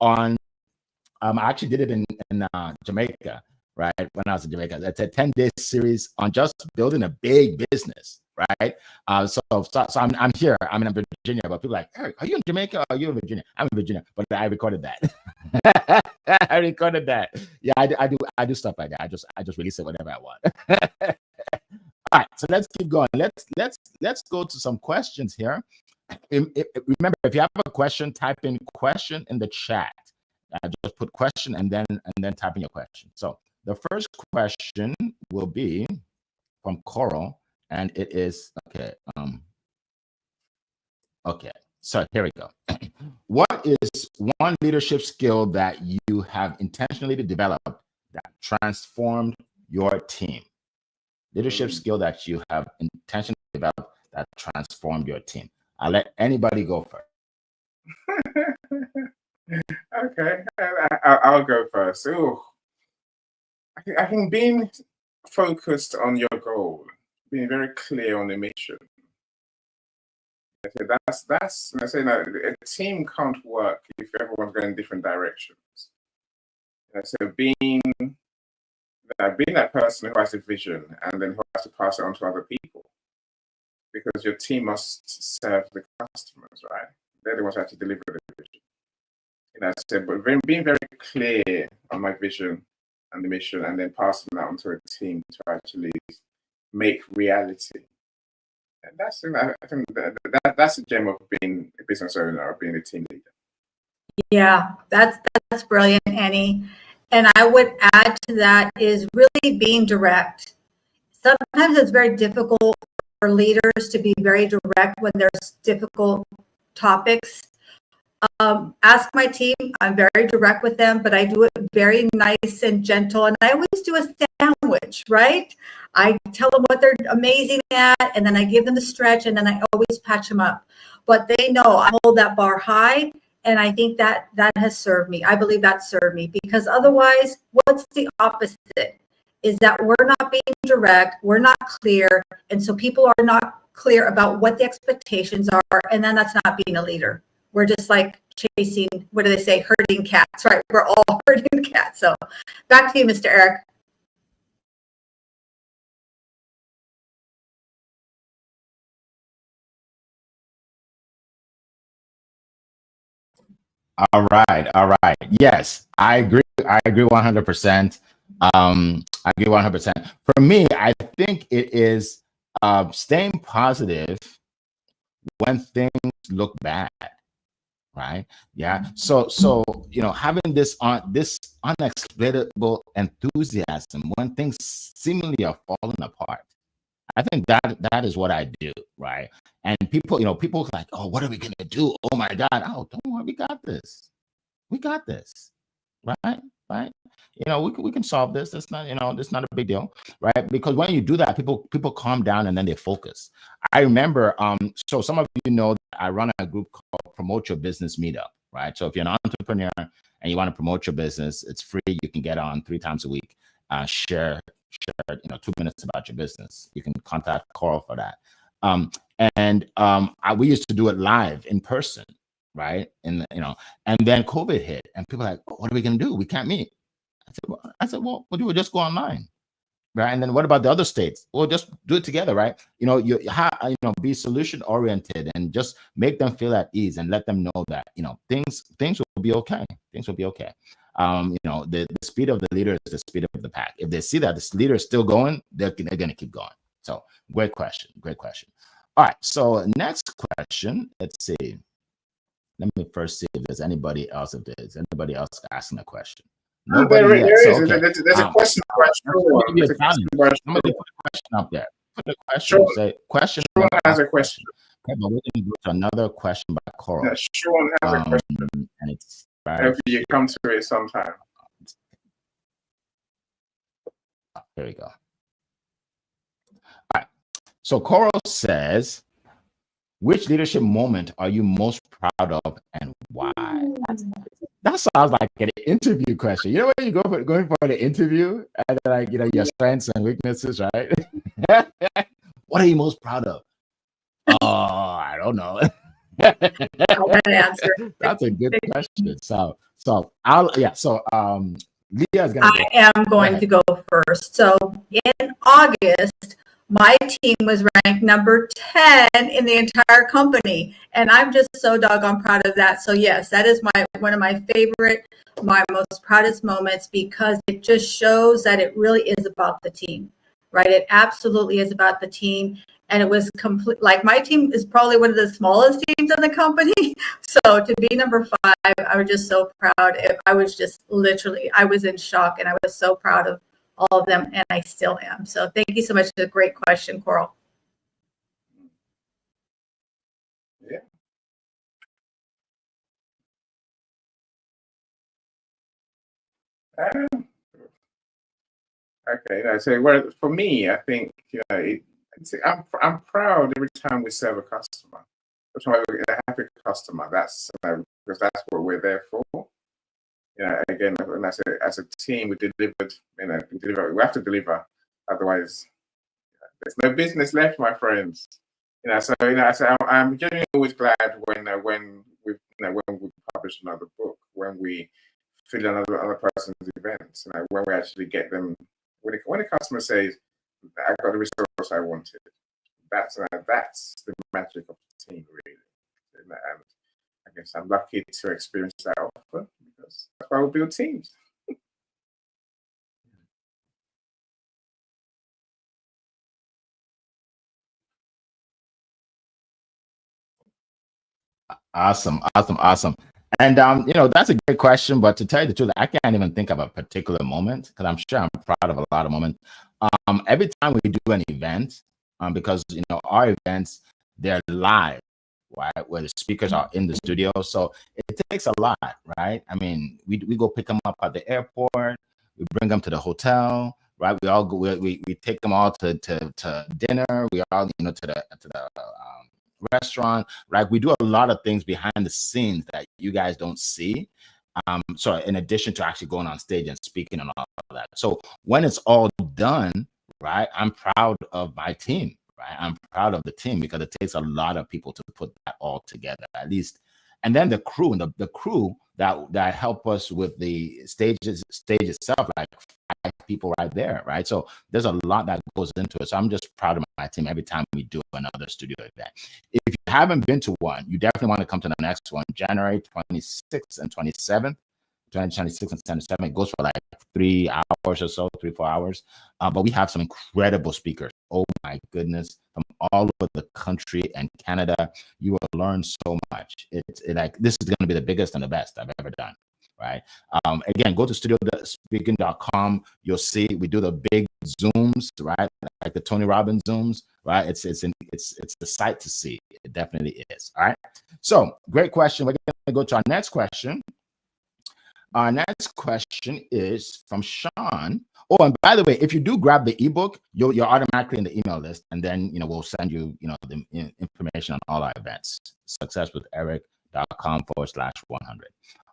C: on, I actually did it in Jamaica, right? When I was in Jamaica. It's a 10-day series on just building a big business, right? So I'm here. I'm in Virginia, but people are like, Eric, are you in Jamaica or are you in Virginia? I'm in Virginia, but I recorded that. I recorded that. Yeah, I do stuff like that. I just release it whenever I want. All right, so let's keep going. Let's go to some questions here. Remember, if you have a question, type in question in the chat. Just put question and then type in your question. So the first question will be from Coral, and it is okay. Okay, so here we go. What is one leadership skill that you have intentionally developed that transformed your team? Leadership skill that you have intentionally developed that transformed your team. I'll let anybody go first.
A: Okay, I'll go first. Ooh. I think being focused on your goal, being very clear on the mission. That's I say that a team can't work if everyone's going in different directions. So being that person who has a vision and then who has to pass it on to other people, because your team must serve the customers, right? They're the ones who have to deliver the vision. So but being very clear on my vision and the mission, and then passing that on to a team to actually make reality. And I think that's a gem of being a business owner or being a team leader.
B: Yeah, that's brilliant, Annie. And I would add to that is really being direct. Sometimes it's very difficult for leaders to be very direct when there's difficult topics. Ask my team. I'm very direct with them, but I do it very nice and gentle. And I always do a sandwich, right? I tell them what they're amazing at, and then I give them the stretch, and then I always patch them up. But they know I hold that bar high, and I think that has served me. I believe that served me, because otherwise, what's the opposite? Is that we're not being direct, we're not clear, and so people are not clear about what the expectations are, and then that's not being a leader. We're just like chasing, what do they say, herding cats, right? We're all herding cats. So back to you, Mr. Eric.
C: All right, all right. Yes, I agree. I agree 100%. I agree 100%. For me, I think it is staying positive when things look bad, right? Yeah. So having this unexplainable enthusiasm when things seemingly are falling apart. I think that is what I do, right? And people like, oh, what are we gonna do? Oh my God! Oh, don't worry, we got this. We got this, right? Right? We can solve this. That's not that's not a big deal, right? Because when you do that, people calm down and then they focus. I remember, so some of you know that I run a group called Promote Your Business Meetup, right? So if you're an entrepreneur and you want to promote your business, it's free. You can get on 3 times a week, share 2 minutes about your business. You can contact Coral for that. We used to do it live in person, right? And then COVID hit, and people are like, oh, what are we gonna do? We can't meet. Well, we'll just go online, right? And then what about the other states? We'll just do it together, right? Be solution oriented and just make them feel at ease and let them know that things will be okay. Things will be okay. The speed of the leader is the speed of the pack. If they see that this leader is still going, they're gonna keep going. So great question. All right. So next question. Let's see. Let me first see if there's anybody else. If there's anybody else asking a question. Nobody yet.
A: There is.
C: So, okay.
A: There's a question.
C: Somebody put a question up there. Put a question.
A: Sean,
C: Say question.
A: Sean has a question.
C: Okay, but we're going to go to another question by Coral.
A: Yeah, Sean has a question.
C: And it's right.
A: Hopefully you come to it sometime.
C: Here we go. All right. So Coral says, which leadership moment are you most proud of and why? That sounds like an interview question. You know when you going for an interview and your strengths and weaknesses, right? What are you most proud of? Oh, I don't know. That's a good question. So Leah is gonna.
B: I am going to go first. So in August, my team was ranked number 10 in the entire company. And I'm just so doggone proud of that. So yes, that is one of my most proudest moments, because it just shows that it really is about the team, right? It absolutely is about the team. And it was complete. Like, my team is probably one of the smallest teams in the company. So to be number 5, I was just so proud. I was in shock, and I was so proud of all of them, and I still am. So thank you so much. It's a great question, Coral.
A: Yeah. Okay. So for me, I think I'm proud every time we serve a customer. Every time we get a happy customer, that's because that's what we're there for. Again, and as a team, we delivered. We have to deliver, otherwise, there's no business left, my friends. So I'm genuinely always glad when we publish another book, when we fill another person's events, when we actually get them. When a customer says, "I got the resource I wanted," that's the magic of the team, really. And I guess I'm lucky to experience that often, because that's why we build teams.
C: Awesome. And that's a great question. But to tell you the truth, I can't even think of a particular moment, because I'm sure I'm proud of a lot of moments. Every time we do an event, because our events, they're live, right, where the speakers are in the studio, so it takes a lot, right? I mean, we go pick them up at the airport, we bring them to the hotel, right? We all go, we take them all to dinner, we all to the restaurant, right? We do a lot of things behind the scenes that you guys don't see. So in addition to actually going on stage and speaking and all of that. So when it's all done, right, I'm proud of my team, right? I'm proud of the team, because it takes a lot of people to put that all together. At least And then the crew, and the crew that help us with the stage itself, like 5 people right there, right? So there's a lot that goes into it. So I'm just proud of my team every time we do another studio event. If you haven't been to one, you definitely want to come to the next one, January 26th and 27th. 26 and 77. It goes for like 3 hours or so, 3-4 hours. But we have some incredible speakers. Oh my goodness, from all over the country and Canada. You will learn so much. It's like, this is going to be the biggest and the best I've ever done. Right. Again, go to studiospeaking.com. You'll see we do the big Zooms, right? Like the Tony Robbins Zooms, right? It's the sight to see. It definitely is. All right. So great question. We're going to go to our next question. Our next question is from Sean. Oh, and by the way, if you do grab the ebook, you're automatically in the email list, and then we'll send you the information on all our events. successwitheric.com/100.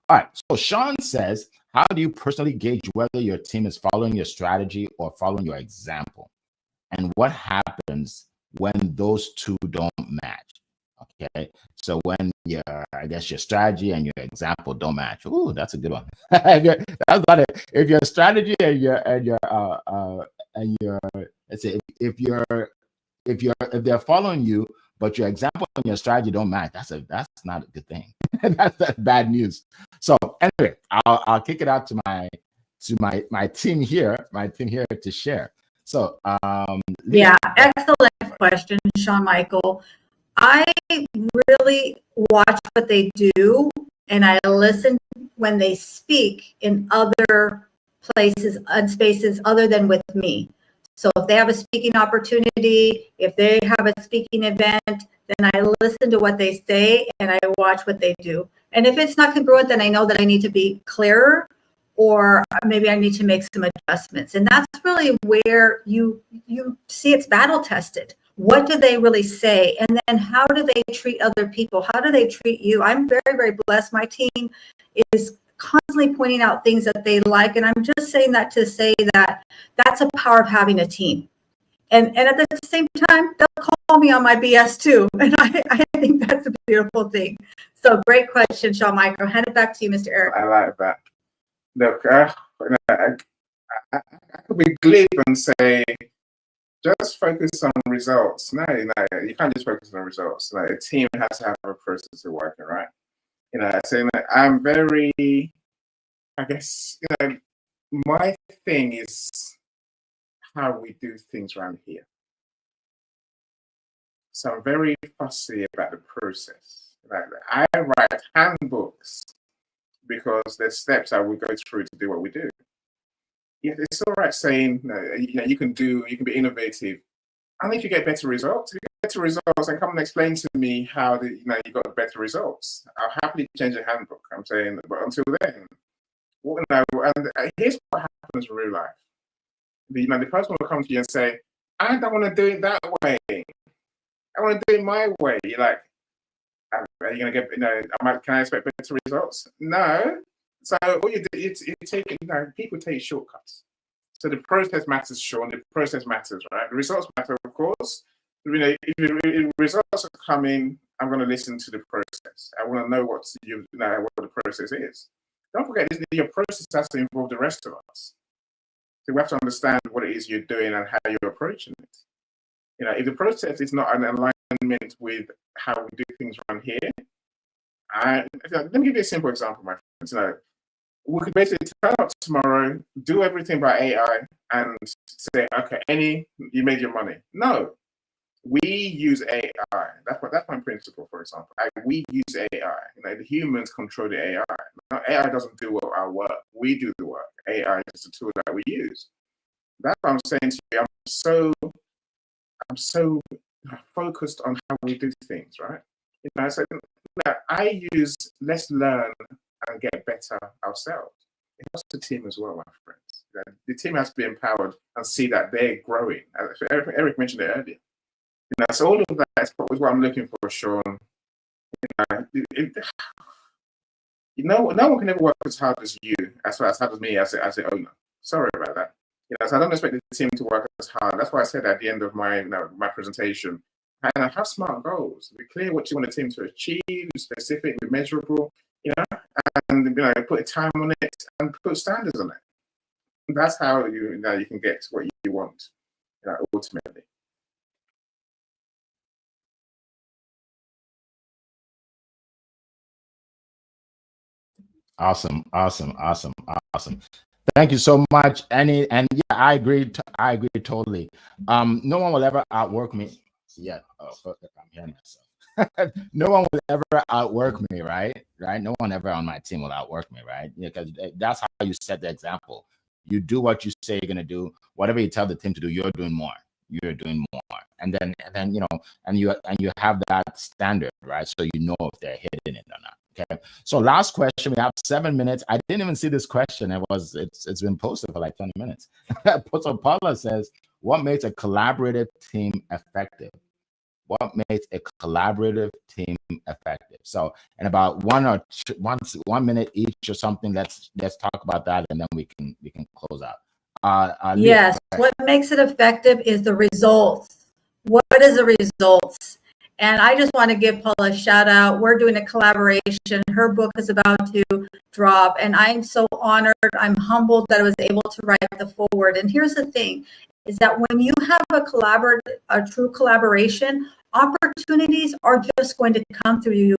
C: All right. So Sean says, how do you personally gauge whether your team is following your strategy or following your example, and what happens when those two don't match? Okay, so when your strategy and your example don't match, ooh, that's a good one. That's about it. If your strategy and your let's say if they're following you, but your example and your strategy don't match, that's not a good thing. That's bad news. So anyway, I'll kick it out to my team here, to share. So
B: yeah, excellent question, Sean Michael. I really watch what they do, and I listen when they speak in other places and spaces other than with me. So if they have a speaking opportunity, if they have a speaking event, then I listen to what they say and I watch what they do. And if it's not congruent, then I know that I need to be clearer, or maybe I need to make some adjustments. And that's really where you see it's battle tested. What do they really say? And then how do they treat other people? How do they treat you? I'm very, very blessed. My team is constantly pointing out things that they like. And I'm just saying that to say that that's a power of having a team. And at the same time, they'll call me on my BS too. And I think that's a beautiful thing. So great question, Sean Michael. Hand it back to you, Mr. Eric.
A: I like that. Look, I could be glib and say, just focus on results. No, you can't just focus on results. Like, a team has to have a process of working, right? Saying that I'm very, I guess, my thing is how we do things around here. So I'm very fussy about the process. Like, I write handbooks because there's steps that we go through to do what we do. Yeah, it's all right saying, you can be innovative. And if you get better results, and come and explain to me how you got better results, I'll happily change the handbook. I'm saying, but until then, and here's what happens in real life. The person will come to you and say, I don't want to do it that way. I want to do it my way. You're like, are you going to get, can I expect better results? No. So all you do, people take shortcuts. So the process matters, Sean. The process matters, right? The results matter, of course. If the results are coming, I'm going to listen to the process. I want to know what the process is. Don't forget, your process has to involve the rest of us. So we have to understand what it is you're doing and how you're approaching it. If the process is not an alignment with how we do things around here, let me give you a simple example, my friends. We could basically turn up tomorrow, do everything by AI, and say, okay, you made your money. No, we use AI. That's my principle, for example. We use AI. The humans control the AI. Now, AI doesn't do our work. We do the work. AI is a tool that we use. That's what I'm saying to you. I'm so focused on how we do things, right? So I use let's learn and get better ourselves. It helps the team as well, my friends. The team has to be empowered and see that they're growing. Eric mentioned it earlier. So all of that is what I'm looking for, Sean. No one can ever work as hard as you, as hard as me as the owner. Sorry about that. So I don't expect the team to work as hard. That's why I said at the end of my presentation, and have smart goals. Be clear what you want the team to achieve, specific, measurable, and put a time on it and put standards on it. That's how you can get what you want, ultimately.
C: Awesome. Thank you so much. And yeah, I agree. I agree totally. No one will ever outwork me. Yeah. Oh, fuck, I'm hearing myself. No one will ever outwork me, right? No one ever on my team will outwork me, right? Because that's how you set the example. You do what you say you're gonna do. Whatever you tell the team to do, you're doing more. You're doing more, and then and you have that standard, right? So you know if they're hitting it or not. Okay. So last question. We have 7 minutes. I didn't even see this question. It's been posted for like 20 minutes. So Paula says, "What makes a collaborative team effective?" What makes a collaborative team effective? So in about 1 minute each or something, let's talk about that, and then we can close out.
B: Yes, what makes it effective is the results. What is the results? And I just want to give Paula a shout out. We're doing a collaboration. Her book is about to drop, and I'm so honored. I'm humbled that I was able to write the foreword. And here's the thing, is that when you have a true collaboration, opportunities are just going to come to you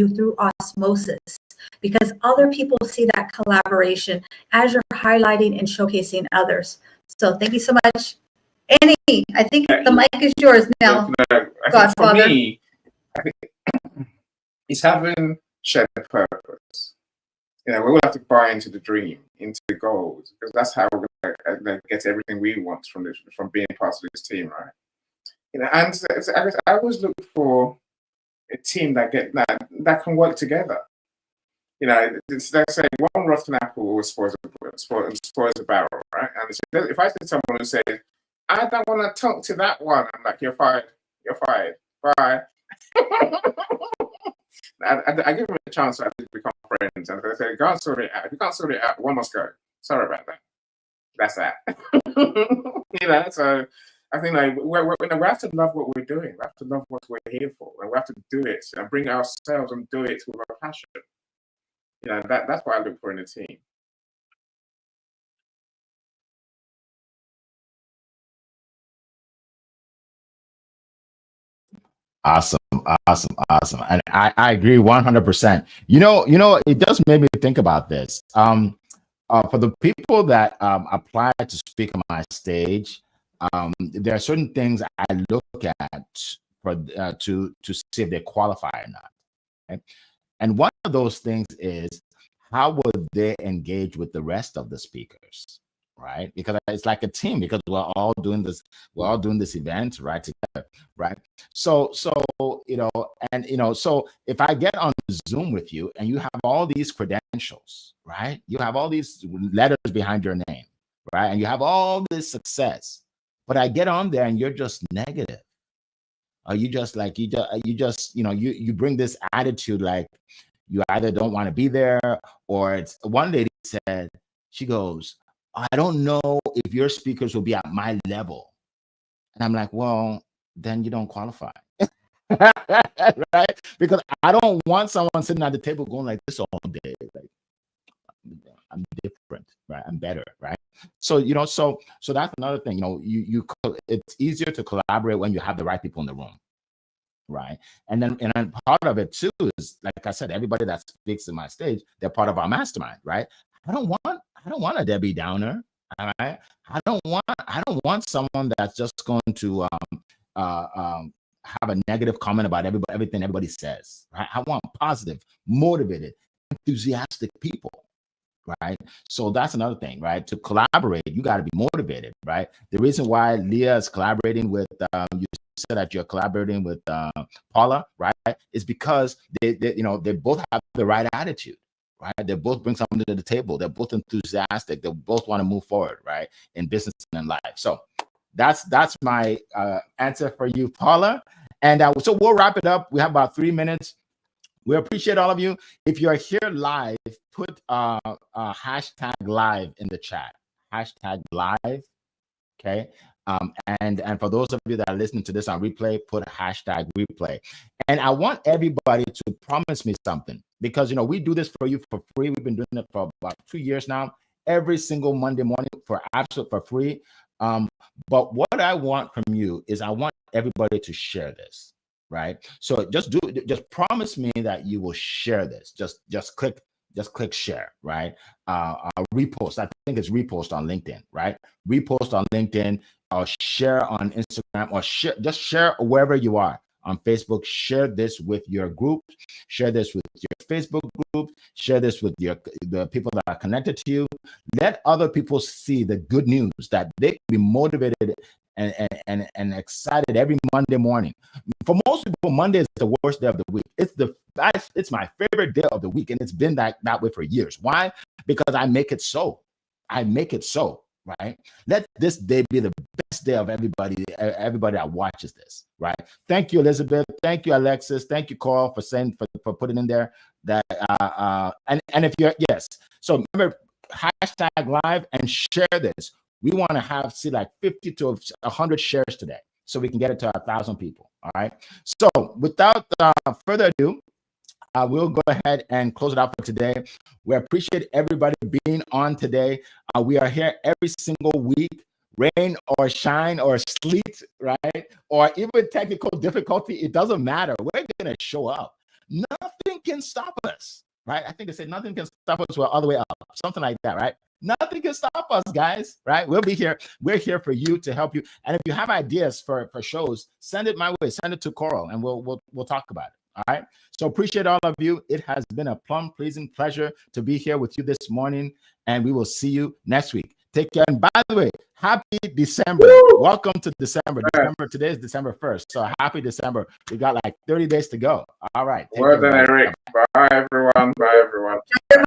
B: through osmosis, because other people see that collaboration as you're highlighting and showcasing others. So thank you so much. Annie, I think the mic is yours now.
A: I think for me, I think it's having shared purpose. We all have to buy into the dream, into the goals, because that's how we're going to get everything we want from being part of this team, right? And I always look for a team that can work together. They say one rotten apple always spoils a barrel, right? And if I see someone who says, "I don't want to talk to that one," I'm like, "You're fired. You're fired. Bye." I give them a chance to become friends, and they say, "Go and sort it out. If you can't sort it out, one must go. Sorry about that." That's that. So I think we have to love what we're doing. We have to love what we're here for, and we have to do it and bring ourselves and do it with our passion. That's what I look for in a team.
C: Awesome. And I agree 100%. It does make me think about this. For the people that apply to speak on my stage, there are certain things I look at for to see if they qualify or not. Okay? And one of those things is, how would they engage with the rest of the speakers, right? Because it's like a team, because we're all doing this event right together, right? So so if I get on Zoom with you and you have all these credentials, right? You have all these letters behind your name, right? And you have all this success, but I get on there and you're just negative. Or you bring this attitude like you either don't want to be there, or it's one lady said, she goes, "I don't know if your speakers will be at my level." And I'm like, well, then you don't qualify. Right? Because I don't want someone sitting at the table going like this all day. Like, I'm different, right? I'm better, right? So so that's another thing. It's easier to collaborate when you have the right people in the room, right? And then part of it too is, like I said, everybody that speaks in my stage, they're part of our mastermind, right? I don't want a Debbie Downer. All right. I don't want someone that's just going to have a negative comment about everything everybody says. Right? I want positive, motivated, enthusiastic people. Right. So that's another thing, right? To collaborate, you got to be motivated, right? The reason why Leah is collaborating with you said that you're collaborating with Paula, right? Is because they both have the right attitude, right? They both bring something to the table. They're both enthusiastic. They both want to move forward, right? In business and in life. So that's my answer for you, Paula. And so we'll wrap it up. We have about 3 minutes. We appreciate all of you. If you're here live, put hashtag live in the chat. Hashtag live. Okay. And for those of you that are listening to this on replay, put a hashtag replay. And I want everybody to promise me something, because we do this for you for free. We've been doing it for about 2 years now, every single Monday morning for free. But what I want from you is I want everybody to share this, right? So just promise me that you will share this. Just click share, right? Repost. I think it's repost on LinkedIn, right? Repost on LinkedIn, or share on Instagram, or share wherever you are. On Facebook, share this with your group, share this with your Facebook group, share this with the people that are connected to you. Let other people see the good news, that they can be motivated and excited every Monday morning. For most people, Monday is the worst day of the week. It's my favorite day of the week, and it's been that way for years. Why? Because I make it so. Right? Let this day be the best day of everybody that watches this, right? Thank you, Elizabeth. Thank you, Alexis. Thank you, Carl, for putting in there that and if you're yes. So remember, hashtag live and share this. We want to see like 50 to 100 shares today, so we can get it to 1,000 people. All right. So without further ado, we'll go ahead and close it out for today. We appreciate everybody being on today. We are here every single week, rain or shine or sleet, right? Or even technical difficulty. It doesn't matter. We're going to show up. Nothing can stop us, right? I think they said nothing can stop us. We're all the way up, something like that, right? Nothing can stop us, guys, right? We'll be here. We're here for you, to help you. And if you have ideas for shows, send it my way. Send it to Coral, and we'll talk about it. All right. So appreciate all of you. It has been a pleasing pleasure to be here with you this morning, and we will see you next week. Take care. And by the way, happy December. Woo! Welcome to December. Today is December 1st. So happy December. We got like 30 days to go. All right.
A: Well done, Eric. Bye, everyone. Bye, everyone.